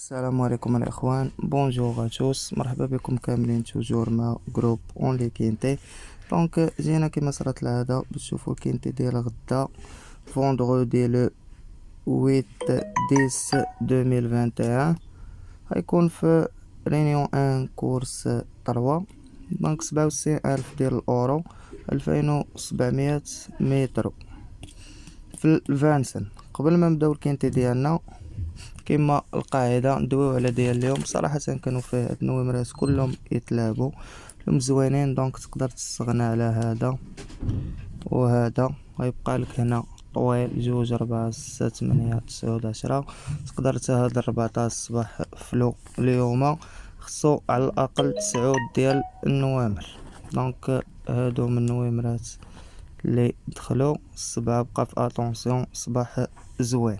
السلام عليكم الاخوان، بونجور اتوس، مرحبا بكم كاملين توجور مع جروب اون لي كينتي. دونك جينا كيما صرات العاده باش نشوفو الكينتي ديال غدا فوندغودي لو 8/10 2021. غيكون في رينيون ان كورس 3، دونك 97,000 ديال الاورو، 2700 متر في الفانسن. قبل ما نبداو الكينتي ديالنا كما القاعده ندويو على ديال اليوم. صراحه كانوا فيه هاد النومرات كلهم يتلعبوا، كلهم زوينين، دونك تقدر تستغنى على هذا وهذا. غيبقى لك هنا طويل 2 4 6 8 9 10. تقدر حتى هاد 14 الصباح فلو اليوم خصو على الاقل 9 ديال النوامر. دونك هادو من النومرات اللي دخلوا الصباح. بقى في اتونسيون، صباح زوين.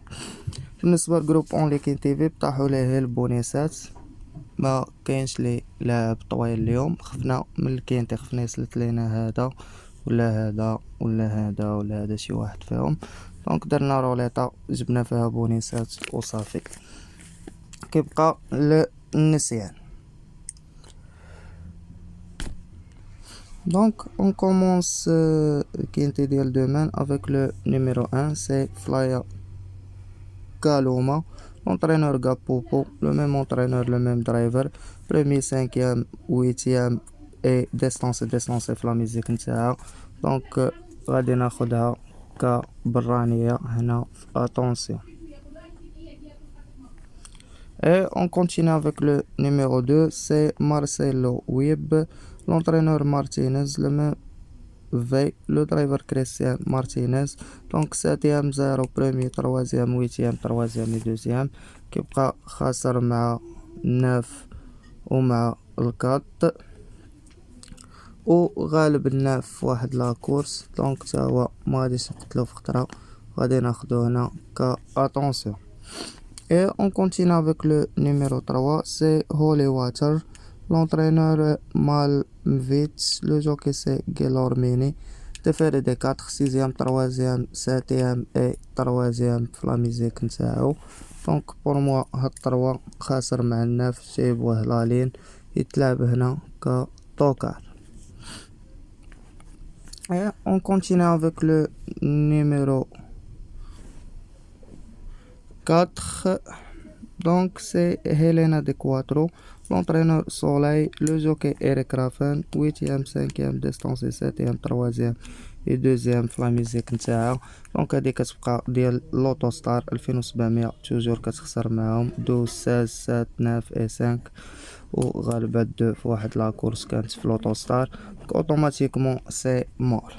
بالنسبه لجروب اون لي كاين تي في طاحوا ليه البونيسات، ما كاينش لي لاعب طويل اليوم. خفنا من الكينتي، خفنا يسلك لينا هذا ولا هذا ولا هذا ولا هذا شي واحد فيهم. دونك درنا روليطه جبنا فيها بونيسات وصافي. كيبقى للنسيان. Donc on commence quinté dial demain avec le numéro 1, c'est Flya Kaloma, l'entraîneur Gapopo, le même entraîneur, le même driver, premier, 5e, 8e et distance في la musique نتاعها. donc غادي ناخدها كبرانية هنا في attention. Et on continue avec le numéro 2, c'est Marcelo Webb, l'entraîneur Martinez, le même V, le driver Christian Martinez. Donc 7e 0, premier, 3e, 8e, 3e et 2e. كيبقى خاسر مع 9 ومع الكات، وغالب الناف في واحد لاكورس. دونك تا هو مغاديش نقتلو في خطرة، غادي ناخدو هنا ك attention. Et on continue avec le numéro 3, c'est Holy Water, l'entraîneur Malmvitz, le jockey c'est Gelormini, déféré des 4, 6e, 3e, 7e et 3e في la musique نتاعو. donc pour moi هاد 3 خاسر مع الناف، جايبوه لالين يتلعب هنا ك توكار. Et on continue avec le numéro 4, donc c'est Helena de Quattro, l'entraîneur Soleil, le jockey Eric Raffen, 8e, 5e, distance 7e, 3e et 2e في la musique نتاعها. دونك هادي كتبقى ديال لوتو ستار 2700، توجور كتخسر معاهم 12 16 7 9 et 5، وغالبا 2 في واحد لاكورس كانت في لوتو ستار. donc automatiquement c'est mort.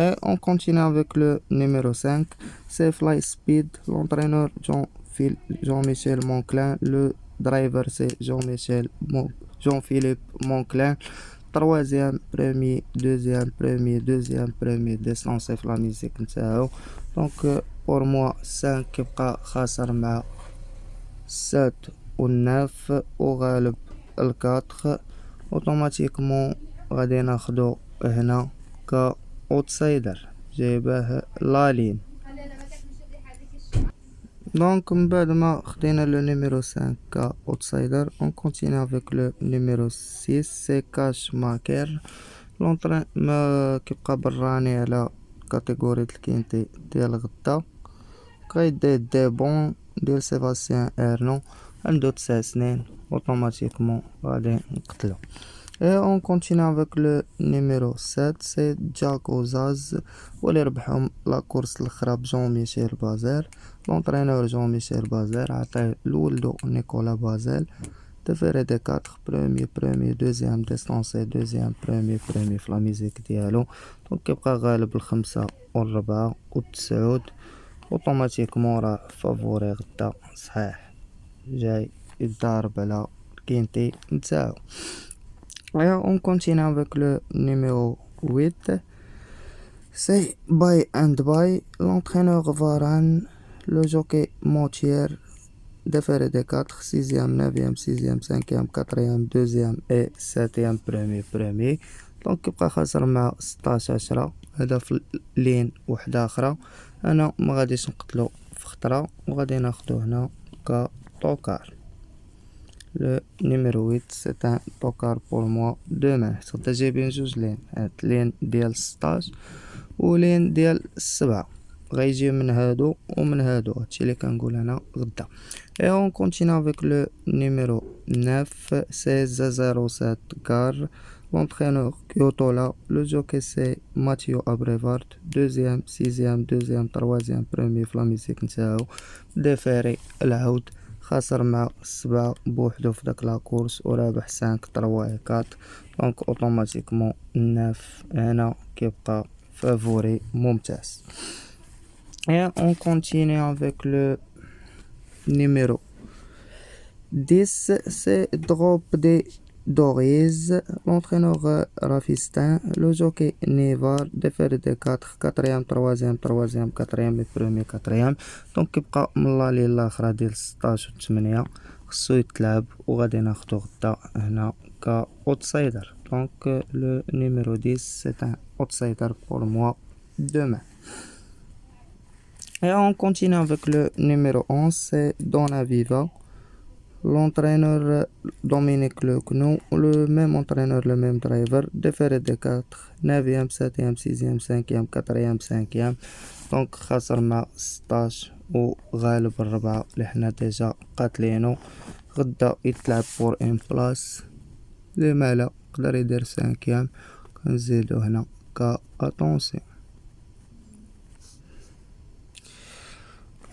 Et on continue avec le numéro 5, c'est Fly Speed, l'entraîneur Jean-Michel Monclin, le driver c'est Jean-Philippe Monclin, 3e, premier, 2e, premier, 2e, premier, distance في la musique نتاعو. donc pour moi 5 كيبقى خاسر مع 7 و 9 وغالب ال 4. اوتوماتيكمون غادي ناخدو هنا ك اوتسايدر، جايباه لالين. دونك من بعد ما خدينا لو نيميرو 5 ك اوتسايدر، اون كونتيني افيك لو نيميرو 6، سي كاش ماكير، لونطرين ما كيبقى براني على كاتيجوري الكينتي ديال غدا. كيدي دي بون ديال سيباستيان ارنو، عنده 9 سنين، اوتوماتيكمون غادي نقتلو. Et on continue avec le numéro 7, c'est Jaco Zaz, واللي ربحهم لا كورس الاخرى بجون ميشيل بازير. لونترينور جون ميشيل بازير عطاه لولدو نيكولا بازيل، ديفيري دي 4، برومي برومي، دوزيام ديستانسي، دوزيام برومي برومي في لا ميزيك ديالو. دونك كيبقى غالب ال5 و4 و9. اوتوماتيكمون راه فافوري غدا صحيح، جاي يضارب على كينتي نتاعو. Et on continue avec le numéro 8, c'est Buy and Buy, l'entraîneur Varane, le jockey Motier, déféré des 4, 6e, 9e, 6e, 5e, 4e, 2e et 7e premier. donc كيبقى خاسر مع 16 10. هذا في لين وحده اخرى، انا ما غاديش نقتلو في خطره وغادي ناخدو هنا ك توكار. le numéro 8 c'est un tocard pour moi demain. صرت جايبين جوج لين، هاد لين ديال 16 و لين ديال 7 غيجيو من هادو ومن هادو، هادشي اللي كنقول انا غدا. Et on continue avec le numéro 9, c'est 007 Gare, l'entraîneur Kyotola, le jockey c'est Mathieu Abrevard, deuxième, sixième, deuxième, troisième, premier Flamisek نتاعو ديفيري العود، خاسر مع 7 بوحدو في داك لاكورس ورابح 5 3 4، دونك اوتوماتيكمون 9 هنا كيبقى فافوري ممتاز. Et on continue avec le numéro 10, c'est Drop des Doriz, l'entraîneur Rafistin, le jockey Nevar, déféré de 4, 4e, 3e, 3e, 4e et premier 4e. Donc كيبقى من اللالي الاخرى ديال 16 و 8 خصو يتلعب وغادي ناخدو غدا هنا كاوتسايدر. Donc le numéro 10 c'est un outsider pour moi demain. Et on continue avec le numéro 11, c'est Donna Viva. L'entraîneur Dominique Lecnou, le même entraîneur, le même driver, déféré de 4, 9e, 7e, 6e, 5e, 4e, 5e. Donc خسر مع 16 وغالب الربعة اللي حنا ديجا قاتلينو. غدا يتلعب بور ان بلاس اللي مالا يقدر يدير 5e، كنزيدو هنا كاتونسيون.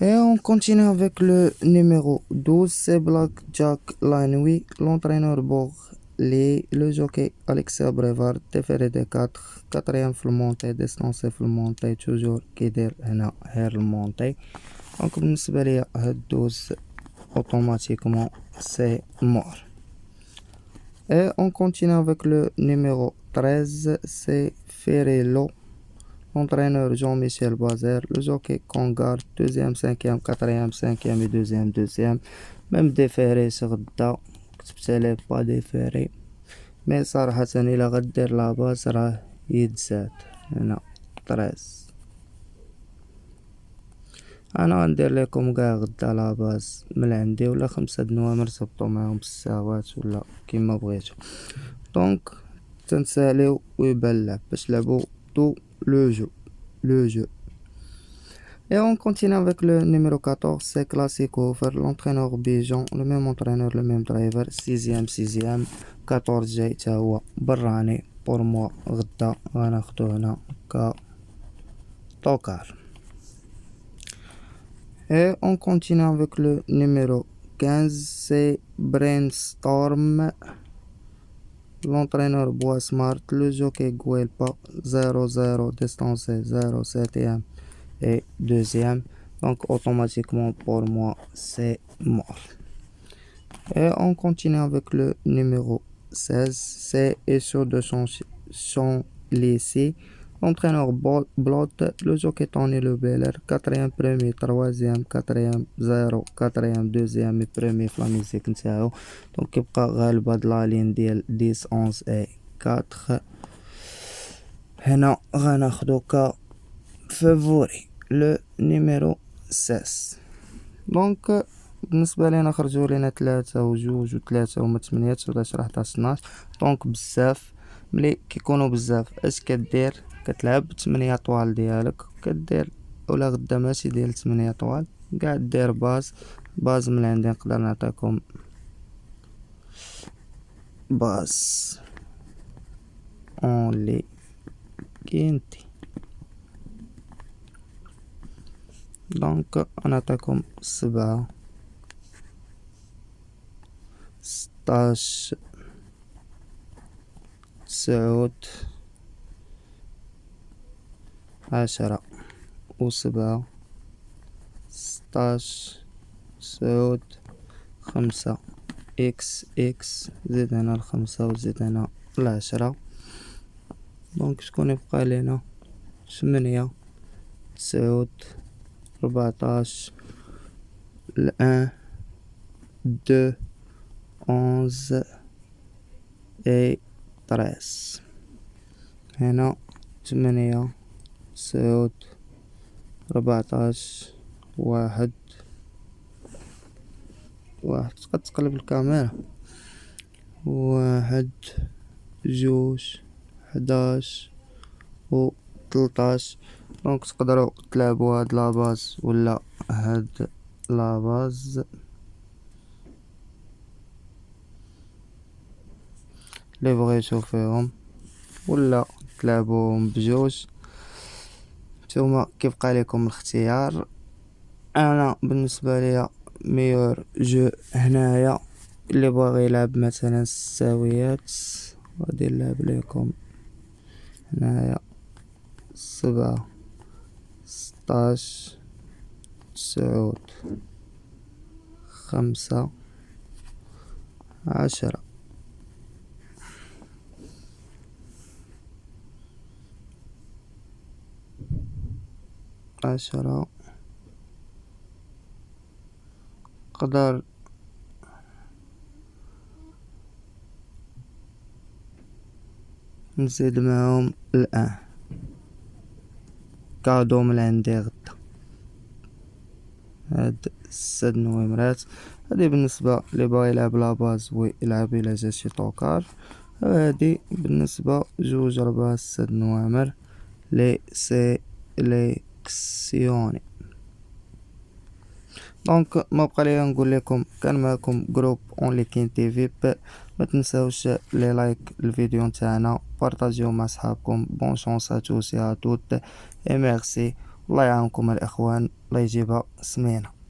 Et on continue avec le numéro 12, c'est Blackjack la nuit, l'entraîneur Borley, le jockey Alexis Brevard, déféré de 4, 4e full montée, distance full montée, toujours كيدير هنا هير المونتي. Donc بالنسبة ليا هاد 12 automatiquement c'est mort. Et on continue avec le numéro 13, c'est Ferrello. Entraîneur Jean-Michel Bazer, le jockey Congar, 2e, 5e, 4e, 5e et 2e, 2e. Même déféré sur غدا كتبتالي با déféré. مي صراحة إلا غدير لاباز راه يتزاد هنا 13. أنا غندير ليكم قاع غدا لاباز من عندي ولا 5 نوامر تهبطو معاهم بالساوات ولا كيما بغيتو. دونك تنساليو ويبان اللعب باش لعبو tout le jeu. Et on continue avec le numéro 14, c'est Classic Over, l'entraîneur Bijan, le même entraîneur, le même driver, 6e, 6e, 14 جاي تا هو براني. pour moi غدا غناخدو هنا توكار. Et on continue avec le numéro 15, c'est Brainstorm, l'entraîneur Bois Smart, le jockey Guelpa, 0-0, distancé 0, 7e et 2e. Donc automatiquement pour moi c'est mort. Et on continue avec le numéro 16, c'est Echo de Champs-Lycée, l'entraîneur Blot, le jockey Tony Le Beller, 4e, premier, 3e, 4e, 0, 4e, 2e et premier Flamisek نتاعو. Donc كيبقى غالب هاد لا لين ديال 10 11 et 4. هنا غناخدو كا فافوري لو نيميرو 16. دونك بالنسبة لينا خرجوا لينا 3 وجوج و3 وما 8 16 11 12. دونك بزاف ملي كيكونوا بزاف اش كدير؟ كتلعب 8 طوال ديالك كدير، ولا غدا ماشي ديال 8 طوال قاع دير باز من عندي نقدر نعطيكم باز اونلي كينتي. دونك نعطيكم 7 16 9 10 و7 16 9 5 اكس زيد هنا 5 وزيد هنا 10. دونك شكون يبقى لينا 8 9 14 1 2 11 et 13. هنا 8 9 14 1 تقد تقلب الكاميرا. واحد، جوج، حداش، و تلطاش. دونك تقدروا تلعبوا هاد لاباز ولا هاد لاباز اللي بغيتو فيهم، ولا تلعبوهم بجوج. نتوما كيبقى لكم الاختيار. انا بالنسبه ليا ميور جو هنايا اللي باغي يلعب مثلا الساويات، غادي نلعب لكم هنايا 7، 16، 9، 5، 10. 10 نقدر نزيد معاهم الآن كادو من عندي غدا. هاد 6 نويمرات هادي بالنسبة اللي باغي يلعب لاباز ويلعب الى جا شي طوكار. هادي بالنسبة 2، 4، 6 نوامر لي سيليكسيوني. دونك ما بقى ليا نقول لكم، كان معكم جروب اونلي كاين تي في. ما تنساوش لي لايك الفيديو نتاعنا، بارطاجيو مع صحابكم. بون شونس ا توس ا توت اي ميرسي. الله يعاونكم الاخوان، الله يجيبها سمينه.